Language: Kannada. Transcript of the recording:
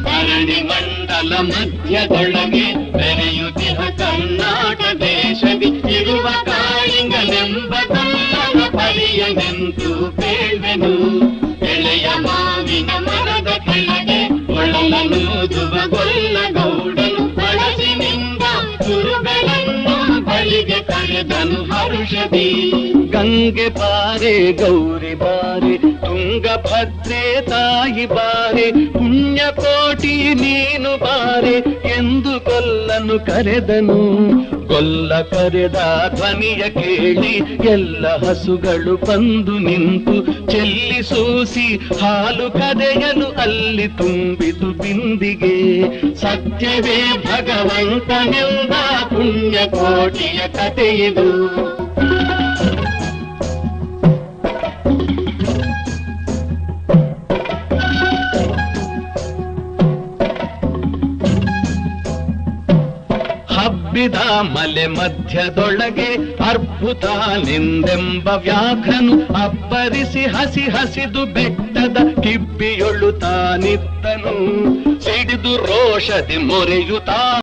ಧರಣಿ ಮಂಡಲ ಮಧ್ಯದೊಳಗೆ ಬೆರೆಯುತ್ತಿಹ ಕರ್ನಾಟ ದೇಶದಿ ಇರುವ ಕಾಳಿಂಗನೆಂಬ ಕನ್ನಡ ಪರಿಯನೆಂದು ಬೇಳ್ವೆನು. ಎಳೆಯ ಮಾವಿನ ಮರದ ಕೆಳಗೆ ಒಳಲನೂದುವ ಗೊಲ್ಲ ಗೌಡನು ಬಳಸಿನಿಂದ ಕುರುಗಳನ್ನು ಬಳಿಗೆ ಕರೆದನು ಹರುಷದಿ. ಗಂಗೆ ಬಾರೆ ಗೌರಿ ಬಾರೆ ತುಂಗಭದ್ರೆ ತಾಯಿ ಬಾರೆ ಪುಣ್ಯಕೋಟಿ ನೀನು ಬಾರೆ ಎಂದು ಗೊಲ್ಲನು ಕರೆದನು. ಗೊಲ್ಲ ಕರೆದ ಧ್ವನಿಯ ಕೇಳಿ ಎಲ್ಲ ಹಸುಗಳು ಬಂದು ನಿಂತು ಚೆಲ್ಲಿ ಸೂಸಿ ಹಾಲು ಕದೆಯಲು ಅಲ್ಲಿ ತುಂಬಿತು ಬಿಂದಿಗೆ. ಸತ್ಯವೇ ಭಗವಂತನೆಂಬ ಪುಣ್ಯಕೋಟಿಯ ಕಥೆಯಿದು. ಹಬ್ಬಿದ ಮಲೆ ಮಧ್ಯದೊಳಗೆ ಅರ್ಬುದ ನಿಂದೆಂಬ ವ್ಯಾಘ್ರನು ಅಬ್ಬರಿಸಿ ಹಸಿ ಹಸಿದು ಬೆಟ್ಟದ ಕಿಬ್ಬಿಯೊಳು ತಾನಿತ್ತನು. ಸಿಡಿದು ರೋಷದಿ ಮೊರೆಯುತ್ತಾ